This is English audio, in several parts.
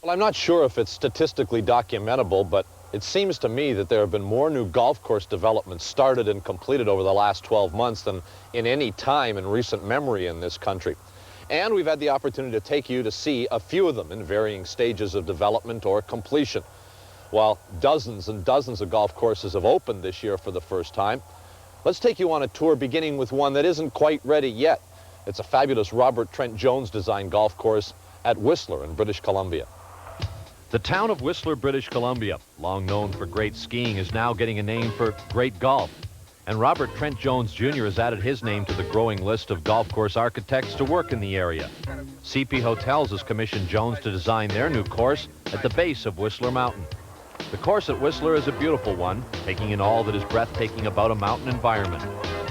Well, I'm not sure if it's statistically documentable, but it seems to me that there have been more new golf course developments started and completed over the last 12 months than in any time in recent memory in this country. And we've had the opportunity to take you to see a few of them in varying stages of development or completion. While dozens and dozens of golf courses have opened this year for the first time, let's take you on a tour beginning with one that isn't quite ready yet. It's a fabulous Robert Trent Jones designed golf course at Whistler in British Columbia. The town of Whistler, British Columbia, long known for great skiing, is now getting a name for great golf. And Robert Trent Jones Jr. has added his name to the growing list of golf course architects to work in the area. CP Hotels has commissioned Jones to design their new course at the base of Whistler Mountain. The course at Whistler is a beautiful one, taking in all that is breathtaking about a mountain environment.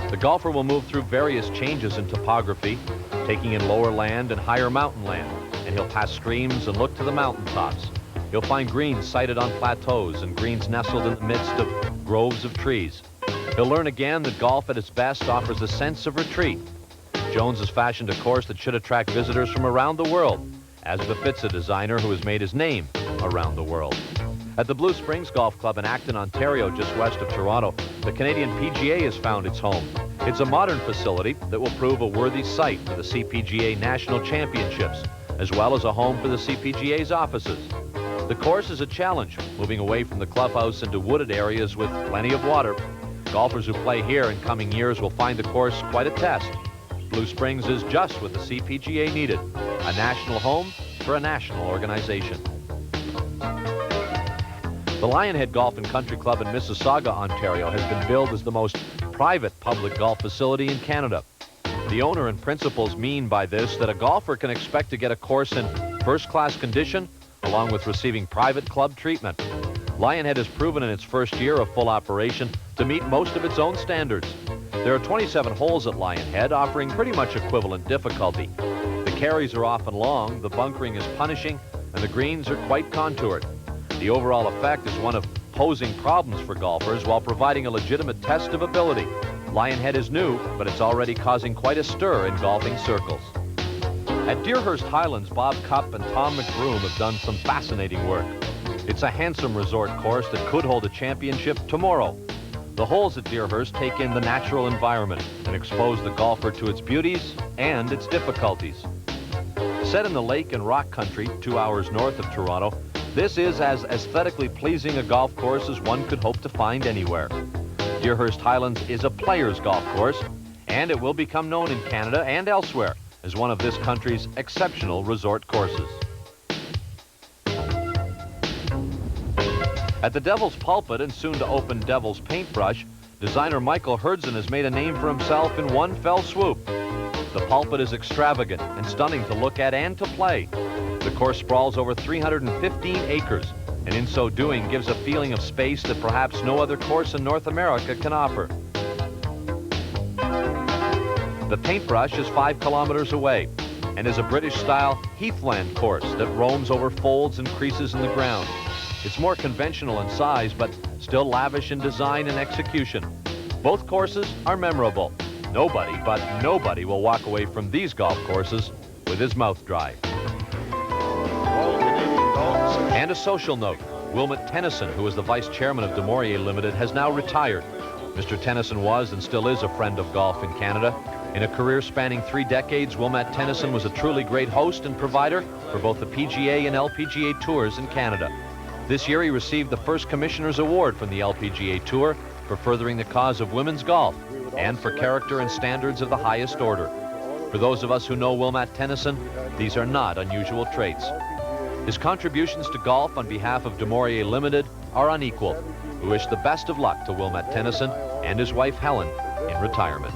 The golfer will move through various changes in topography, taking in lower land and higher mountain land, and he'll pass streams and look to the mountaintops. You'll find greens sited on plateaus and greens nestled in the midst of groves of trees. He'll learn again that golf at its best offers a sense of retreat. Jones has fashioned a course that should attract visitors from around the world, as befits a designer who has made his name around the world. At the Blue Springs Golf Club in Acton, Ontario, just west of Toronto, the Canadian PGA has found its home. It's a modern facility that will prove a worthy site for the CPGA National Championships, as well as a home for the CPGA's offices. The course is a challenge, moving away from the clubhouse into wooded areas with plenty of water. Golfers who play here in coming years will find the course quite a test. Blue Springs is just what the CPGA needed, a national home for a national organization. The Lionhead Golf and Country Club in Mississauga, Ontario, has been billed as the most private public golf facility in Canada. The owner and principals mean by this that a golfer can expect to get a course in first-class condition, along with receiving private club treatment. Lionhead has proven in its first year of full operation to meet most of its own standards. There are 27 holes at Lionhead, offering pretty much equivalent difficulty. The carries are often long, the bunkering is punishing, and the greens are quite contoured. The overall effect is one of posing problems for golfers while providing a legitimate test of ability. Lionhead is new, but it's already causing quite a stir in golfing circles. At Deerhurst Highlands, Bob Cupp and Tom McBroom have done some fascinating work. It's a handsome resort course that could hold a championship tomorrow. The holes at Deerhurst take in the natural environment and expose the golfer to its beauties and its difficulties. Set in the lake and rock country 2 hours north of Toronto, this is as aesthetically pleasing a golf course as one could hope to find anywhere. Deerhurst Highlands is a player's golf course, and it will become known in Canada and elsewhere as one of this country's exceptional resort courses. At the Devil's Pulpit and soon to open Devil's Paintbrush, designer Michael Herdzen has made a name for himself in one fell swoop. The pulpit is extravagant and stunning to look at and to play. The course sprawls over 315 acres, and in so doing gives a feeling of space that perhaps no other course in North America can offer. The Paintbrush is 5 kilometers away and is a British-style heathland course that roams over folds and creases in the ground. It's more conventional in size, but still lavish in design and execution. Both courses are memorable. Nobody, but nobody, will walk away from these golf courses with his mouth dry. And a social note. Wilmot Tennyson, who is the vice chairman of DeMaurier Limited, has now retired. Mr. Tennyson was and still is a friend of golf in Canada. In a career spanning 3 decades, Wilmot Tennyson was a truly great host and provider for both the PGA and LPGA tours in Canada. This year he received the first Commissioner's Award from the LPGA Tour for furthering the cause of women's golf and for character and standards of the highest order. For those of us who know Wilmot Tennyson, these are not unusual traits. His contributions to golf on behalf of DeMaurier Limited are unequaled. We wish the best of luck to Wilmot Tennyson and his wife Helen in retirement.